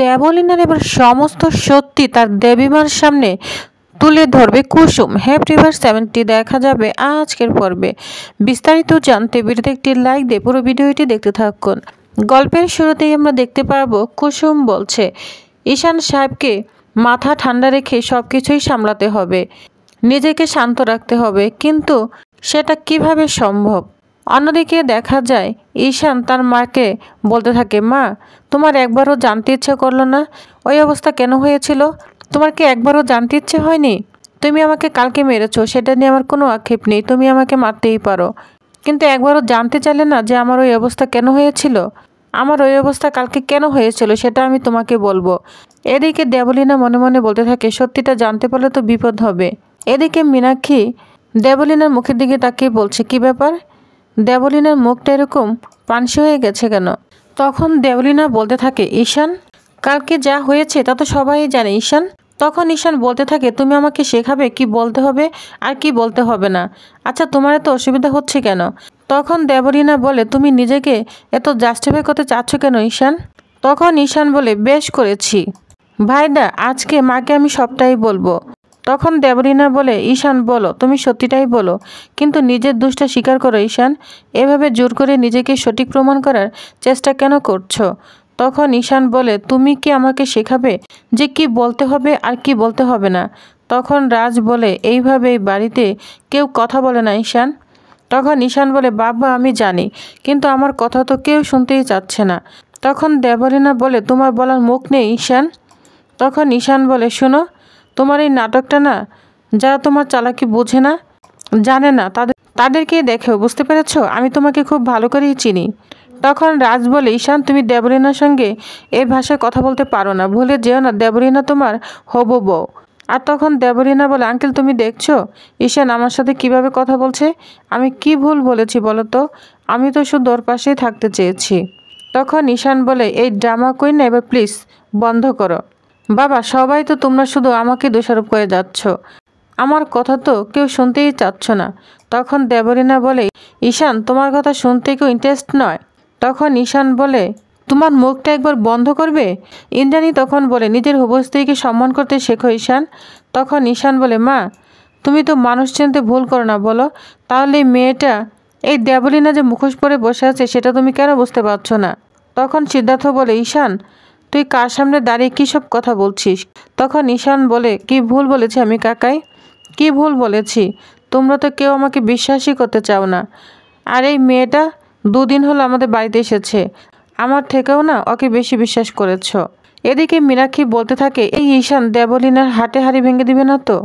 দেবলীনার এবার সমস্ত সত্যি তার দেবীমার সামনে তুলে ধরবে কুসুম। হ্যাপি এভার 70 দেখা যাবে আজকের পর্বে। বিস্তারিত জানতে ভিডিওতে একটি লাইক দিয়ে পুরো ভিডিওটি দেখতে থাকুন। গল্পের শুরুতেই আমরা দেখতে পারবো কুসুম বলছে ঈশান সাহেবকে মাথা ঠান্ডা রেখে সব কিছুই সামলাতে হবে, নিজেকে শান্ত রাখতে হবে, কিন্তু সেটা কিভাবে সম্ভব। অন্যদিকে দেখা যায় ঈশান তার মাকে বলতে থাকে, মা তোমার একবারও জানতে ইচ্ছে করলো না ওই অবস্থা কেন হয়েছিল? তোমার কি একবারও জানতে ইচ্ছে হয়নি? তুমি আমাকে কালকে মেরেছো, সেটা নিয়ে আমার কোনো আক্ষেপ নেই, তুমি আমাকে মারতেই পারো, কিন্তু একবারও জানতে চাইলে না যে আমার ওই অবস্থা কেন হয়েছিল? আমার ওই অবস্থা কালকে কেন হয়েছিল সেটা আমি তোমাকে বলবো। এদিকে দেবলীনা মনে মনে বলতে থাকে, সত্যিটা জানতে পারলে তো বিপদ হবে। এদিকে মীনাক্ষী দেবলীনার মুখের দিকে তাকিয়ে বলছে, কি ব্যাপার? দেবলীনার মুখটা এরকম পানসি হয়ে গেছে কেন? তখন দেবলীনা বলতে থাকে, ঈশান কালকে যা হয়েছে তা তো সবাই জানে ঈশান। তখন ঈশান বলতে থাকে, তুমি আমাকে শেখাবে কি বলতে হবে আর কি বলতে হবে না। আচ্ছা তোমার এত অসুবিধা হচ্ছে কেন? তখন দেবলীনা বলে, তুমি নিজেকে এত জাস্টিফাই করতে চাচ্ছ কেন ঈশান? তখন ঈশান বলে, বেশ করেছি ভাইদা, আজকে মাকে আমি সবটাই বলবো। তখন দেবলীনা বলে, ঈশান বলো, তুমি সত্যিটাই বলো, কিন্তু নিজের দোষটা স্বীকার করো ঈশান। এভাবে জোর করে নিজেকে সঠিক প্রমাণ করার চেষ্টা কেন করছো? তখন ঈশান বলে, তুমি কি আমাকে শেখাবে যে কি বলতে হবে আর কি বলতে হবে না? তখন রাজ বলে, এইভাবেই বাড়িতে কেউ কথা বলে না ঈশান। তখন ঈশান বলে, বাবা আমি জানি, কিন্তু আমার কথা তো কেউ শুনতেই চাচ্ছে না। তখন দেবলীনা বলে, তোমার বলার মুখ নেই ঈশান। তখন ঈশান বলে, শোনো, তোমার এই নাটকটা না, যারা তোমার চালাকি বোঝে না, জানে না, তাদেরকেই দেখো, বুঝতে পেরেছ? আমি তোমাকে খুব ভালো করেই চিনি। তখন রাজ বলে, ঈশান তুমি দেবলীনার সঙ্গে এই ভাষায় কথা বলতে পারো না, ভুলে যেও না দেবলীনা তোমার হবু বউ। আর তখন দেবলীনা বলে, আঙ্কেল তুমি দেখছো ঈশান আমার সাথে কিভাবে কথা বলছে? আমি কি ভুল বলেছি বলো তো? আমি তো শুধু ওর পাশেই থাকতে চেয়েছি। তখন ঈশান বলে, এই ড্রামা কুইন না, এবার প্লিজ বন্ধ করো। বাবা সবাই তো তোমরা শুধু আমাকে দোষারোপ করে যাচ্ছ, আমার কথা তো কেউ শুনতেই চাচ্ছ না। তখন দেবলীনা বলে, ঈশান তোমার কথা শুনতে কেউ ইন্টারেস্ট নয়। তখন ঈশান বলে, তোমার মুখটা একবার বন্ধ করবে? ইন্দ্রাণী তখন বলে, নিজের হবু স্ত্রীকে সম্মান করতে শেখো ঈশান। তখন ঈশান বলে, মা তুমি তো মানুষ চিনতে ভুল করো না বলো, তাহলে এই মেয়েটা, এই দেবলীনা যে মুখোশ পরে বসে আছে সেটা তুমি কেন বুঝতে পারছো না? তখন সিদ্ধার্থ বলে, ঈশান তুই কার সামনে দাঁড়িয়ে কী সব কথা বলছিস? তখন ঈশান বলে, কি ভুল বলেছি আমি কাকাই? কি ভুল বলেছি? তোমরা তো কেউ আমাকে বিশ্বাসই করতে চাও না। আর এই মেয়েটা 2 দিন হলো আমাদের বাড়িতে এসেছে, আমার থেকেও না ওকে বেশি বিশ্বাস করেছ। এদিকে মীনাক্ষী বলতে থাকে, এই ঈশান দেবলীনার হাটে হাড়ি ভেঙে দিবে না তো?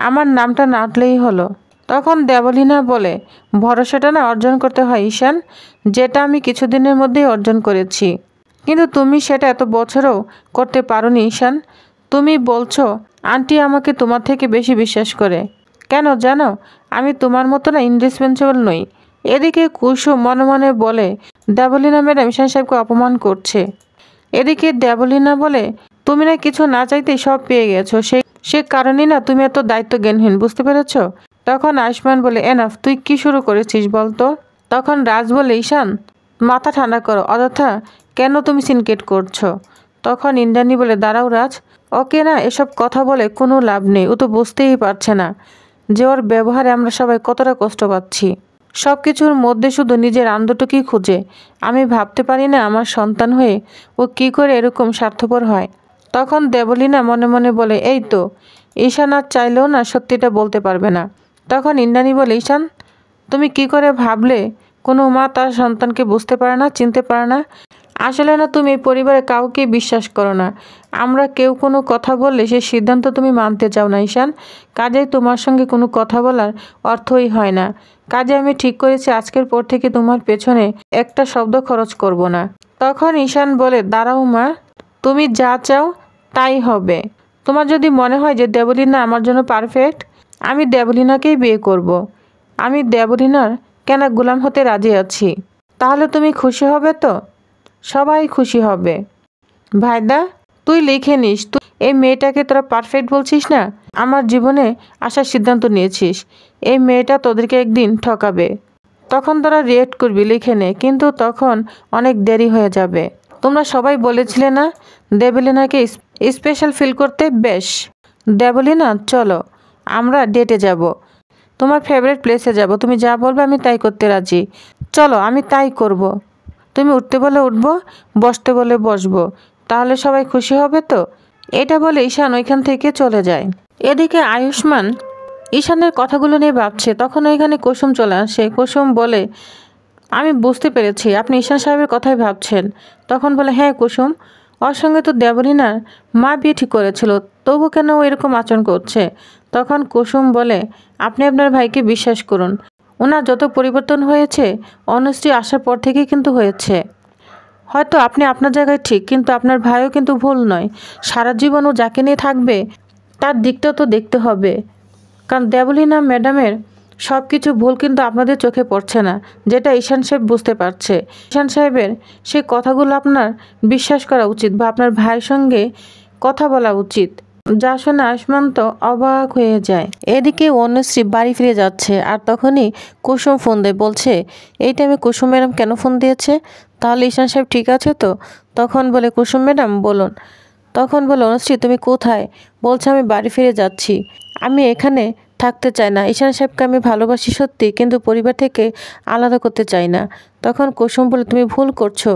আমার নামটা নাটলেই হলো। তখন দেবলীনা বলে, ভরসাটা না অর্জন করতে হয় ঈশান, যেটা আমি কিছুদিনের মধ্যেই অর্জন করেছি, কিন্তু তুমি সেটা এত বছরও করতে পারোনি ঈশান। তুমি বলছো আন্টি আমাকে তোমার থেকে বেশি বিশ্বাস করে, কেন জানো? আমি তোমার মতো না ইন্ডিসপেন্সেবল নই। এদিকে কুসুম মনে মনে বলে, দেবলীনা ম্যাডাম ঈশান সাহেবকে অপমান করছে। এদিকে দেবলীনা বলে, তুমি না কিছু না চাইতেই সব পেয়ে গেছো, সে কারণেই না তুমি এত দায়িত্ব জ্ঞানহীন, বুঝতে পেরেছ? তখন আয়ুষ্মান বলে, এনাফ, তুই কি শুরু করেছিস বলতো? তখন রাজ বলে, ঈশান মাথা ঠান্ডা করো, অযথা কেন তুমি সিনকেট করছো? তখন ইন্দ্রাণী বলে, দাঁড়াও রাজ, ওকে না এসব কথা বলে কোনো লাভ নেই, ও তো বুঝতেই পারছে না যে ওর ব্যবহারে আমরা সবাই কতটা কষ্ট পাচ্ছি। সব কিছুর মধ্যে শুধু নিজের আনন্দটুকুই খুঁজে। আমি ভাবতে পারি না আমার সন্তান হয়ে ও কি করে এরকম স্বার্থপর হয়। তখন দেবলীনা মনে মনে বলে, এই তো ঈশান আর চাইলেও না সত্যিটা বলতে পারবে না। তখন ইন্দ্রাণী বলে, ঈশান তুমি কি করে ভাবলে কোনো মা তার সন্তানকে বুঝতে পারে না, চিনতে পারে না? আসলে না তুমি এই পরিবারে কাউকে বিশ্বাস করো না। আমরা কেউ কোনো কথা বললে সে সিদ্ধান্ত তুমি মানতে চাও না ঈশান, কাজেই তোমার সঙ্গে কোনো কথা বলার অর্থই হয় না। কাজে আমি ঠিক করেছি আজকের পর থেকে তোমার পেছনে একটা শব্দ খরচ করব না। তখন ঈশান বলে, দাঁড়াও মা, তুমি যা চাও তাই হবে। তোমার যদি মনে হয় যে দেবলীনা আমার জন্য পারফেক্ট, আমি দেবলীনাকেই বিয়ে করব। আমি দেবলীনার কেন গোলাম হতে রাজি আছি। তাহলে তুমি খুশি হবে তো? সবাই খুশি হবে। ভাইদা তুই লিখে নিস, তুই এই মেয়েটাকে তোরা পারফেক্ট বলছিস না, আমার জীবনে আসার সিদ্ধান্ত নিয়েছিস, এই মেয়েটা তোদেরকে একদিন ঠকাবে, তখন তোরা রিয়েক্ট করবি, লিখে নে, কিন্তু তখন অনেক দেরি হয়ে যাবে। তোমরা সবাই বলেছিলে না দেবলীনাকে স্পেশাল ফিল করতে? বেশ দেবলীনা, চলো আমরা ডেটে যাব, তোমার ফেভারিট প্লেসে যাব। তুমি যা বলবে আমি তাই করতে রাজি। চলো আমি তাই করব। তুমি উঠতে বলে উঠব, বসতে বলে বসবো, তাহলে সবাই খুশি হবে তো? এটা বলে ঈশান ওইখান থেকে চলে যায়। এদিকে আয়ুষ্মান ঈশানের কথাগুলো নিয়ে ভাবছে। তখন ওইখানে কুসুম চলে আসে। কুসুম বলে, আমি বুঝতে পেরেছি আপনি ঈশান সাহেবের কথাই ভাবছেন। তখন বলে, হ্যাঁ কুসুম, ওর সঙ্গে তো দেবলীনার মা বিয়ে ঠিক করেছিল, তবু কেন ও এরকম আচরণ করছে? তখন কুসুম বলে, আপনি আপনার ভাইকে বিশ্বাস করুন, ওনার যত পরিবর্তন হয়েছে অনুশ্রী আসার পর থেকেই কিন্তু হয়েছে। হয়তো আপনি আপনার জায়গায় ঠিক, কিন্তু আপনার ভাইও কিন্তু ভুল নয়। সারা জীবন ও যাকে নিয়ে থাকবে তার দিকটাও তো দেখতে হবে, কারণ দেবলীনা ম্যাডামের সব কিছু ভুল কিন্তু আপনাদের চোখে পড়ছে না, যেটা ঈশান সাহেব বুঝতে পারছে। ঈশান সাহেবের সেই কথাগুলো আপনার বিশ্বাস করা উচিত বা আপনার ভাইয়ের সঙ্গে কথা বলা উচিত। যা শুনে আয়ুষ্মান তো অবাক হয়ে যায়। এদিকে অনুশ্রী বাড়ি ফিরে যাচ্ছে, আর তখনই কুসুম ফোন দেয়, বলছে এই টাইমে কুসুম ম্যাডাম কেন ফোন দিয়েছে? তাহলে ঈশান সাহেব ঠিক আছে তো? তখন বলে, কুসুম ম্যাডাম বলুন। তখন বলে, অনুশ্রী তুমি কোথায়? বলছে আমি বাড়ি ফিরে যাচ্ছি, আমি এখানে থাকতে চাই না। ঈশান সাহেবকে আমি ভালোবাসি সত্যি, কিন্তু পরিবার থেকে আলাদা করতে চাই না। তখন কুসুম বলে, তুমি ভুল করছো,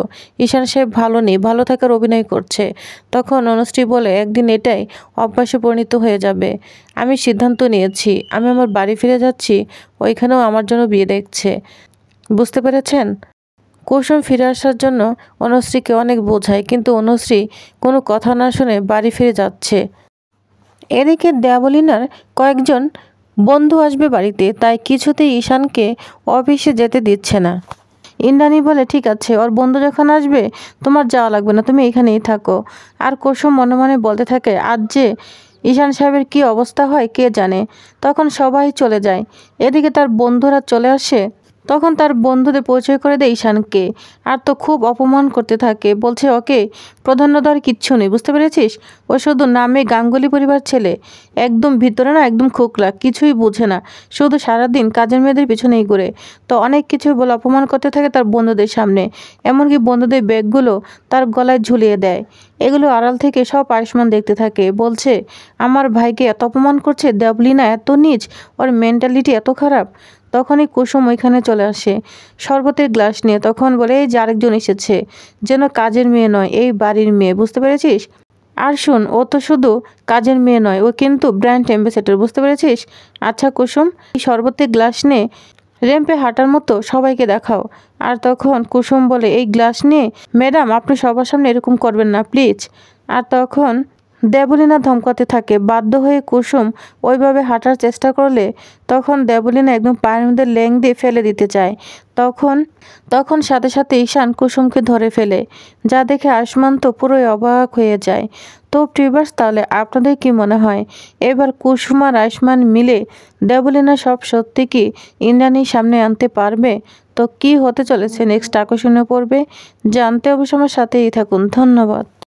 ঈশান সাহেব ভালো নেই, ভালো থাকার অভিনয় করছে। তখন অনুশ্রী বলে, একদিন এটাই অভ্যাসে পরিণত হয়ে যাবে। আমি সিদ্ধান্ত নিয়েছি, আমি আমার বাড়ি ফিরে যাচ্ছি, ওইখানেও আমার জন্য বিয়ে দেখছে। বুঝতে পেরেছেন? কুসুম ফিরে আসার জন্য অনুশ্রীকে অনেক বোঝায়, কিন্তু অনুশ্রী কোনো কথা না শুনে বাড়ি ফিরে যাচ্ছে। এদিকে দেবলীনার কয়েকজন বন্ধু আসবে বাড়িতে, তাই কিছুতেই ঈশানকে অফিসে যেতে দিচ্ছে না। ইন্দ্রাণী বলে, ঠিক আছে, ওর বন্ধু যখন আসবে তোমার যাওয়া লাগবে না, তুমি এখানেই থাকো। আর কুসুম মনে মনে বলতে থাকে, আজ যে ঈশান সাহেবের কী অবস্থা হয় কে জানে। তখন সবাই চলে যায়। এদিকে তার বন্ধুরা চলে আসে। তখন তার বন্ধুদের পরিচয় করে দেয় ঈশানকে, আর তো খুব অপমান করতে থাকে, বলছে ওকে প্রাধান্য দেওয়ার কিচ্ছু নেই, বুঝতে পেরেছিস? ও শুধু নামে গাঙ্গুলি পরিবার ছেলে, একদম ভিতরে না একদম খোকলা, কিছুই বুঝে না, শুধু সারাদিন কাজের মেয়েদের পিছনেই ঘুরে। তো অনেক কিছু বলে অপমান করতে থাকে তার বন্ধুদের সামনে, এমনকি বন্ধুদের ব্যাগগুলো তার গলায় ঝুলিয়ে দেয়। এগুলো আড়াল থেকে সব আয়ুষ্মান দেখতে থাকে, বলছে আমার ভাইকে এত অপমান করছে দেবলীনা, এত নীচ, ওর মেন্টালিটি এত খারাপ। তখনই কুসুম ওইখানে চলে আসে শরবতের গ্লাস নিয়ে। তখন বলে, এই যে আরেকজন এসেছে, যেন কাজের মেয়ে নয়, এই বাড়ির মেয়ে, বুঝতে পেরেছিস? আর শুন, ও তো শুধু কাজের মেয়ে নয়, ও কিন্তু ব্র্যান্ড অ্যাম্বাসেডর, বুঝতে পেরেছিস? আচ্ছা কুসুম, এই শরবতের গ্লাস নিয়ে র্যাম্পে হাঁটার মতো সবাইকে দেখাও। আর তখন কুসুম বলে, এই গ্লাস নিয়ে ম্যাডাম আপনি সবার সামনে এরকম করবেন না প্লিজ। আর তখন দেবলীনা ধমকাতে থাকে। বাধ্য হয়ে কুসুম ওইভাবে হাঁটার চেষ্টা করলে তখন দেবলীনা একদম পায়ের মধ্যে ল্যাং দিয়ে ফেলে দিতে চায়। তখন সাথে সাথে ঈশান কুসুমকে ধরে ফেলে, যা দেখে আয়ুষ্মান তো পুরোই অবাক হয়ে যায়। তো ভিউয়ার্স, তাহলে আপনাদের কি মনে হয় এবার কুসুম আর আয়ুষ্মান মিলে দেবলীনা সব সত্যি কি ইন্দ্রাণীর সামনে আনতে পারবে? তো কি হতে চলেছে নেক্সট আকর্ষণীয় পর্বে জানতে অবশ্যই আমার সাথেই থাকুন। ধন্যবাদ।